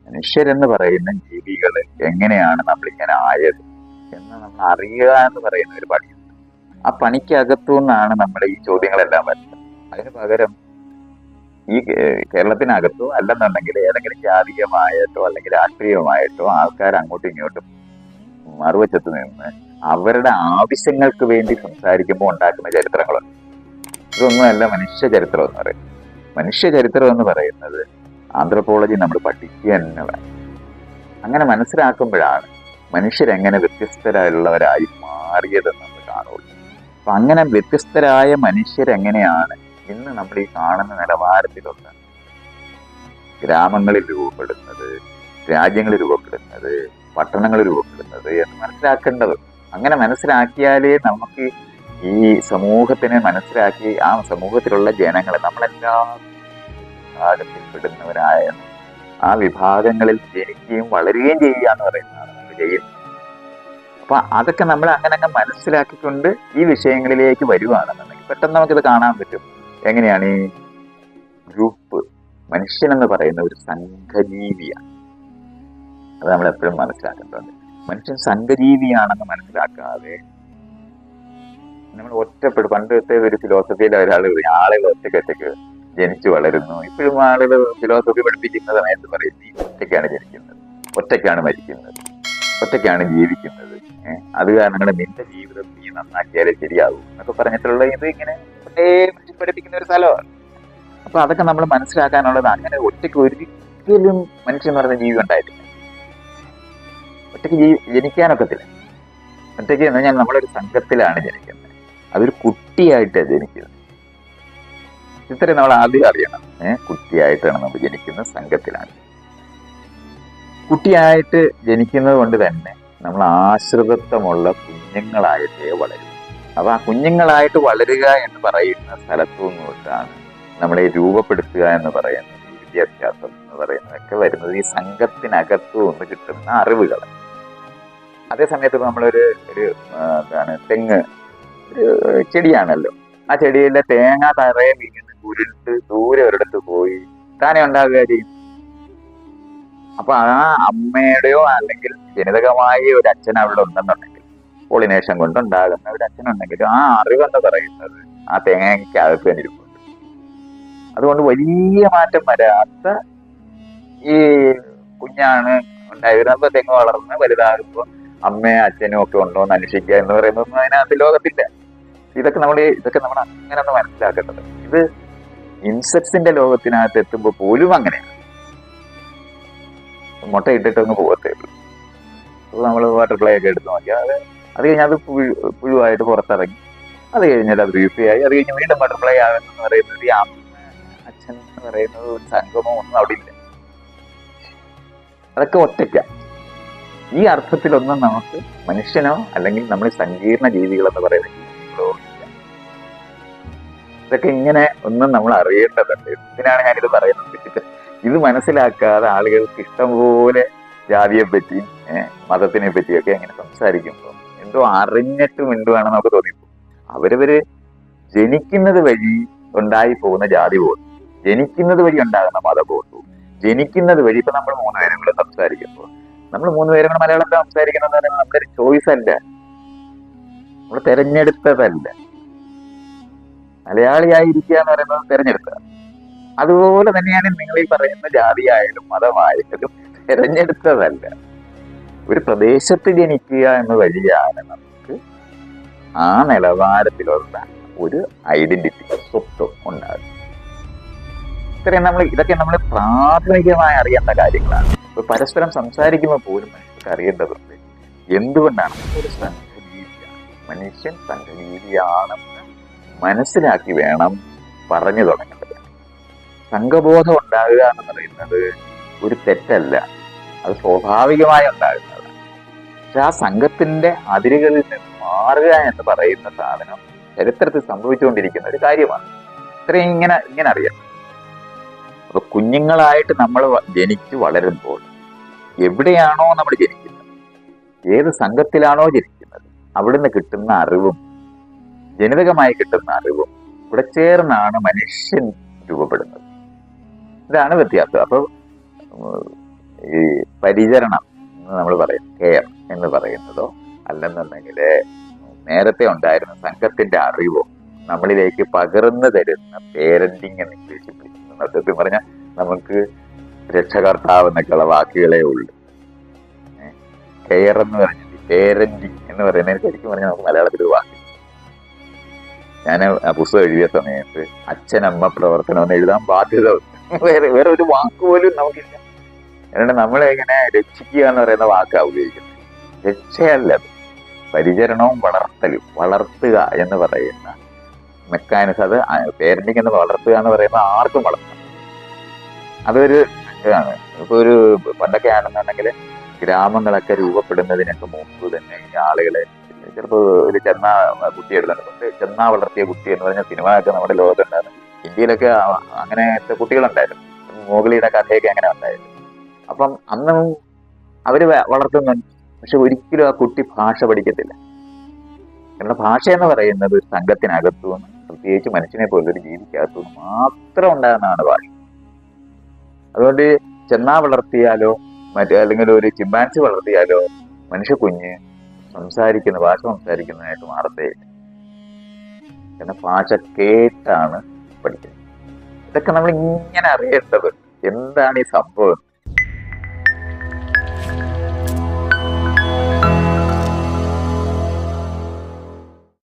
മനുഷ്യരെന്ന് പറയുന്ന ജീവികൾ എങ്ങനെയാണ് നമ്മളിങ്ങനെ ആയത് എന്ന് നമ്മൾ അറിയുക എന്ന് പറയുന്ന ഒരു പണിയുണ്ട്. ആ പണിക്കകത്തു നിന്നാണ് നമ്മുടെ ഈ ചോദ്യങ്ങളെല്ലാം വരുന്നത്. അതിന് പകരം ഈ കേരളത്തിനകത്തോ അല്ലെന്നുണ്ടെങ്കിൽ ഏതെങ്കിലും ജാതീയമായിട്ടോ അല്ലെങ്കിൽ രാഷ്ട്രീയമായിട്ടോ ആൾക്കാർ അങ്ങോട്ടും ഇങ്ങോട്ടും മറുവശത്ത് നിന്ന് അവരുടെ ആവശ്യങ്ങൾക്ക് വേണ്ടി സംസാരിക്കുമ്പോൾ ഉണ്ടാക്കുന്ന ചരിത്രങ്ങളുണ്ട്. ഇതൊന്നുമല്ല മനുഷ്യ ചരിത്രം എന്ന് പറയുന്നത്. മനുഷ്യ ചരിത്രം എന്ന് പറയുന്നത് ആന്ത്രപ്പോളജി നമ്മൾ പഠിക്കുക തന്നെ വേണം. അങ്ങനെ മനസ്സിലാക്കുമ്പോഴാണ് മനുഷ്യരെങ്ങനെ വ്യത്യസ്തരായുള്ളവരായി മാറിയതെന്ന് നമ്മൾ കാണുള്ളൂ. അപ്പൊ അങ്ങനെ വ്യത്യസ്തരായ മനുഷ്യരെങ്ങനെയാണ് ഇന്ന് നമ്മൾ ഈ കാണുന്ന നിലവാരത്തിലുള്ള ഗ്രാമങ്ങളിൽ രൂപപ്പെടുന്നത്, രാജ്യങ്ങളിൽ രൂപപ്പെടുന്നത്, പട്ടണങ്ങളിൽ രൂപപ്പെടുന്നത് എന്ന് മനസ്സിലാക്കേണ്ടത്. അങ്ങനെ മനസ്സിലാക്കിയാലേ നമുക്ക് ഈ സമൂഹത്തിനെ മനസ്സിലാക്കി ആ സമൂഹത്തിലുള്ള ജനങ്ങളെ നമ്മളെല്ലാ വിഭാഗത്തിൽപ്പെടുന്നവരായ ആ വിഭാഗങ്ങളിൽ ജനിക്കുകയും വളരുകയും ചെയ്യുക എന്ന് പറയുന്നതാണ് നമ്മൾ ചെയ്യുന്നത്. അപ്പൊ അതൊക്കെ നമ്മൾ അങ്ങനെ മനസ്സിലാക്കിക്കൊണ്ട് ഈ വിഷയങ്ങളിലേക്ക് വരുവാണെന്നുണ്ടെങ്കിൽ പെട്ടെന്ന് നമുക്കിത് കാണാൻ പറ്റും. എങ്ങനെയാണ് ഈ ഗ്രൂപ്പ് മനുഷ്യൻ എന്ന് പറയുന്ന ഒരു സംഘജീവിയാണ്. അത് നമ്മൾ എപ്പോഴും മനസ്സിലാക്കേണ്ടതുണ്ട്. മനുഷ്യൻ സംഘജീവിയാണെന്ന് മനസ്സിലാക്കാതെ നമ്മൾ ഒറ്റപ്പെടും. പണ്ടത്തെ ഒരു ഫിലോസഫിയിൽ ഒരാൾ ആളുകൾ ഒറ്റയ്ക്ക് ജനിച്ചു വളരുന്നു. ഇപ്പോഴും ആളുകൾ ഫിലോസഫി പഠിപ്പിക്കുന്ന സമയത്ത് പറയും നീ ഒറ്റയ്ക്കാണ് ജനിക്കുന്നത്, ഒറ്റയ്ക്കാണ് മരിക്കുന്നത്, ഒറ്റയ്ക്കാണ് ജീവിക്കുന്നത്. അത് കാരണം നിന്റെ ജീവിതം നീ നന്നാക്കിയാലേ ശരിയാകും എന്നൊക്കെ പറഞ്ഞിട്ടുള്ള ഇത് ഇങ്ങനെ പഠിപ്പിക്കുന്ന ഒരു സ്ഥലമാണ്. അപ്പൊ അതൊക്കെ നമ്മൾ മനസ്സിലാക്കാനുള്ളത്. അങ്ങനെ ഒറ്റയ്ക്ക് ഒരിക്കലും മനുഷ്യൻ എന്ന് പറയുന്ന ജീവി ഉണ്ടായിട്ടില്ല. ഒറ്റയ്ക്ക് ജനിക്കാനൊക്കത്തില്ല. ഒറ്റയ്ക്ക് എന്ന് പറഞ്ഞാൽ നമ്മളൊരു സംഘത്തിലാണ് ജനിക്കുന്നത്. അതൊരു കുട്ടിയായിട്ടാണ് ജനിക്കുന്നത്. ഇത്രയും നമ്മൾ ആദ്യം അറിയണം. കുട്ടിയായിട്ടാണ് നമ്മൾ ജനിക്കുന്നത്, സംഘത്തിലാണ്. കുട്ടിയായിട്ട് ജനിക്കുന്നത് കൊണ്ട് തന്നെ നമ്മൾ ആശ്രിതത്വമുള്ള കുഞ്ഞുങ്ങളായിട്ടേ വളരും. അപ്പൊ ആ കുഞ്ഞുങ്ങളായിട്ട് വളരുക എന്ന് പറയുന്ന സ്ഥലത്തു നിന്നിട്ടാണ് നമ്മളെ രൂപപ്പെടുത്തുക എന്ന് പറയുന്നത്, വിദ്യാഭ്യാസം എന്ന് പറയുന്നതൊക്കെ വരുന്നത് ഈ സംഘത്തിനകത്തു നിന്ന് കിട്ടുന്ന അറിവുകൾ. അതേ സമയത്ത് നമ്മളൊരു തെങ്ങ് ഒരു ചെടിയാണല്ലോ. ആ ചെടിയിലെ തേങ്ങ തറയെ വീണ് ഉരുണ്ട് ദൂരെ ഒരിടത്ത് പോയി താനെ ഉണ്ടാകുക ചെയ്യും. അപ്പൊ ആ അമ്മയുടെയോ അല്ലെങ്കിൽ ജനിതകമായ ഒരു അച്ഛൻ അവിടെ ഉണ്ടെന്നുണ്ടെങ്കിൽ, പോളിനേഷൻ കൊണ്ടുണ്ടാകുന്ന ഒരു അച്ഛനുണ്ടെങ്കിൽ ആ അറിവെന്ന് പറയുന്നത് ആ തേങ്ങയ്ക്കകത്ത് തന്നെ ഇരിപ്പുണ്ട്. അതുകൊണ്ട് വലിയ മാറ്റം വരാത്ത ഈ കുഞ്ഞാണ് ഉണ്ടായിരുന്നത്. അപ്പൊ തെങ്ങ് വളർന്ന് വലുതാകുമ്പോൾ അമ്മയും അച്ഛനും ഒക്കെ ഉണ്ടോ എന്ന് അന്വേഷിക്കുക എന്ന് പറയുന്നതൊന്നും അതിനകത്ത് ലോകത്തില്ല. ഇതൊക്കെ നമ്മൾ അങ്ങനെ ഒന്ന് മനസ്സിലാക്കേണ്ടത്. ഇത് ഇൻസെക്ട്സിന്റെ ലോകത്തിനകത്ത് എത്തുമ്പോൾ പോലും അങ്ങനെയാണ്. മുട്ട ഇട്ടിട്ടൊന്ന് പോകത്തേ ഉള്ളൂ. അപ്പോൾ നമ്മൾ ബട്ടർഫ്ലൈ ഒക്കെ എടുത്ത് നോക്കിയാൽ അത് കഴിഞ്ഞാൽ അത് പുഴുവായിട്ട് പുറത്തിറങ്ങി, അത് കഴിഞ്ഞാൽ അത് ബ്യൂട്ടിയായി, അത് കഴിഞ്ഞ് വീണ്ടും ബട്ടർഫ്ലൈ ആകുന്നെന്ന് പറയുന്നത് ഈ അമ്മ അച്ഛൻ എന്ന് പറയുന്നത് ഒരു സംഗമോ ഒന്നും അവിടെ ഇല്ല. അതൊക്കെ ഒറ്റയ്ക്ക. ഈ അർത്ഥത്തിലൊന്നും നമുക്ക് മനുഷ്യനോ അല്ലെങ്കിൽ നമ്മൾ സങ്കീർണ ജീവികളെന്ന് പറയുന്ന ജീവികളോ ഇല്ല. ഇതൊക്കെ ഇങ്ങനെ ഒന്നും നമ്മൾ അറിയേണ്ടതുണ്ട്. ഇതിനാണ് ഞാനിത് പറയുന്നത്. ഇത് മനസ്സിലാക്കാതെ ആളുകൾക്ക് ഇഷ്ടംപോലെ ജാതിയെ പറ്റിയും മതത്തിനെ പറ്റിയൊക്കെ ഇങ്ങനെ സംസാരിക്കുമ്പോൾ എന്തോ അറിഞ്ഞിട്ടും എന്തുവാണെന്ന് നമുക്ക് തോന്നിപ്പോ. അവരവര് ജനിക്കുന്നത് വഴി ഉണ്ടായി പോകുന്ന ജാതി പോകുന്നു, ജനിക്കുന്നത് വഴി ഉണ്ടാകുന്ന മതം പോകുന്നു, ജനിക്കുന്നത് വഴി ഇപ്പൊ നമ്മൾ 3 പേരും കൂടെ സംസാരിക്കുമ്പോൾ നമ്മൾ 3 പേരും കൂടെ മലയാളത്തിൽ സംസാരിക്കുന്നത് നമ്മുടെ ഒരു ചോയ്സ് അല്ല, നമ്മൾ തെരഞ്ഞെടുത്തതല്ല. മലയാളിയായിരിക്കുക എന്ന് പറയുന്നത് തെരഞ്ഞെടുത്തതാണ്. അതുപോലെ തന്നെയാണ് നിങ്ങൾ ഈ പറയുന്ന ജാതിയായാലും മതമായാലും തെരഞ്ഞെടുത്തതല്ല. ഒരു പ്രദേശത്ത് ജനിക്കുക എന്ന വഴിയാണ് നമുക്ക് ആ നിലവാരത്തിലുള്ള ഒരു ഐഡന്റിറ്റി, സ്വത്വം ഉണ്ടാകും. ഇതൊക്കെ നമ്മൾ പ്രാഥമികമായി അറിയേണ്ട കാര്യങ്ങളാണ്. ഇപ്പൊ പരസ്പരം സംസാരിക്കുമ്പോൾ പോലും മനുഷ്യർക്ക് അറിയേണ്ടതുണ്ട് എന്തുകൊണ്ടാണ് ഒരു സംഘജീവിയാണ്, മനുഷ്യൻ സംഘജീവിയാണെന്ന് മനസ്സിലാക്കി വേണം പറഞ്ഞു തുടങ്ങേണ്ടത്. സംഘബോധം ഉണ്ടാകുക എന്ന് പറയുന്നത് ഒരു തെറ്റല്ല, അത് സ്വാഭാവികമായി ഉണ്ടാകുന്നതാണ്. പക്ഷെ ആ സംഘത്തിന്റെ അതിരുകളിൽ നിന്ന് മാറുക എന്ന് പറയുന്ന സാധനം ചരിത്രത്തിൽ സംഭവിച്ചുകൊണ്ടിരിക്കുന്ന ഒരു കാര്യമാണ്. ഇത്രയും ഇങ്ങനെ അറിയാം. അപ്പൊ കുഞ്ഞുങ്ങളായിട്ട് നമ്മൾ ജനിച്ചു വളരുമ്പോൾ എവിടെയാണോ നമ്മൾ ജനിക്കുന്നത്, ഏത് സംഘത്തിലാണോ ജനിക്കുന്നത്, അവിടുന്ന് കിട്ടുന്ന അറിവും ജനിതകമായി കിട്ടുന്ന അറിവും ഇവിടെ ചേർന്നാണ് മനുഷ്യൻ രൂപപ്പെടുന്നത്. ഇതാണ് വ്യത്യാസം. അപ്പൊ ഈ പരിചരണം എന്ന് നമ്മൾ പറയും, കെയർ എന്ന് പറയുന്നതോ അല്ലെന്നുണ്ടെങ്കിൽ നേരത്തെ ഉണ്ടായിരുന്ന സംഘത്തിന്റെ അറിവോ നമ്മളിലേക്ക് പകർന്നു തരുന്ന പേരന്റിങ് എന്ന് ഇംഗ്ലീഷിൽ വിളിക്കുന്നു. സത്യം പറഞ്ഞാൽ നമുക്ക് രക്ഷകർത്താവ് എന്നൊക്കെയുള്ള വാക്കുകളേ ഉള്ളൂ. കെയർ എന്ന് പറഞ്ഞാൽ പേരന്റിങ് എന്ന് പറയുന്നതിന് ശരിക്കും പറഞ്ഞാൽ നമുക്ക് മലയാളത്തിൽ ഒരു വാക്ക്. ഞാൻ ആ പുസ്തകം എഴുതിയ സമയത്ത് അച്ഛനമ്മ പ്രവർത്തനം എന്ന് എഴുതാൻ ബാധ്യത വേറെ ഒരു വാക്ക് പോലും നമുക്കില്ല. എന്നിട്ട് നമ്മളെ ഇങ്ങനെ രക്ഷിക്കുക എന്ന് പറയുന്ന വാക്കാണ് ഉപയോഗിക്കുന്നത്. രക്ഷയല്ല, പരിചരണവും വളർത്തലും. വളർത്തുക എന്ന് പറയുന്ന മെക്കാനിസം, അത് പേരന്റിങ് എന്ന് വളർത്തുക എന്ന് പറയുന്ന ആർക്കും വളർത്തണം. അതൊരു ഇതാണ്. ഇപ്പൊ ഒരു പണ്ടൊക്കെ ആണെന്നുണ്ടെങ്കിൽ ഗ്രാമങ്ങളൊക്കെ രൂപപ്പെടുന്നതിനൊക്കെ മുമ്പ് തന്നെ ഈ ആളുകളെ ചിലപ്പോൾ ഒരു ചെന്ന കുട്ടി എടുക്കുന്നുണ്ട്. ചെന്ന വളർത്തിയ കുട്ടി എന്ന് പറഞ്ഞ സിനിമ ഒക്കെ നമ്മുടെ ലോകത്തുണ്ടായിരുന്നു. ഇന്ത്യയിലൊക്കെ അങ്ങനത്തെ കുട്ടികളുണ്ടായിരുന്നു. മോഗളിയുടെ കഥയൊക്കെ അങ്ങനെ ഉണ്ടായിരുന്നു. അപ്പം അന്നും അവര് വളർത്തുന്നുണ്ട്. പക്ഷെ ഒരിക്കലും ആ കുട്ടി ഭാഷ പഠിക്കത്തില്ല. കാരണം ഭാഷ എന്ന് പറയുന്നത് ഒരു സംഘത്തിനകത്തുനിന്ന്, പ്രത്യേകിച്ച് മനുഷ്യനെ പോലെ ഒരു ജീവിക്കകത്തുനിന്ന് മാത്രം ഉണ്ടാകുന്നതാണ് ഭാഷ. അതുകൊണ്ട് ചെന്നാ വളർത്തിയാലോ അല്ലെങ്കിൽ ഒരു ചിമ്പാൻസി വളർത്തിയാലോ മനുഷ്യ കുഞ്ഞ് ഭാഷ സംസാരിക്കുന്നതായിട്ട് മാറത്തേയില്ല. കാരണം ഭാഷ കേട്ടാണ് പഠിക്കുന്നത്. ഇതൊക്കെ നമ്മൾ ഇങ്ങനെ അറിയേണ്ടത്. എന്താണ് ഈ സംഭവം?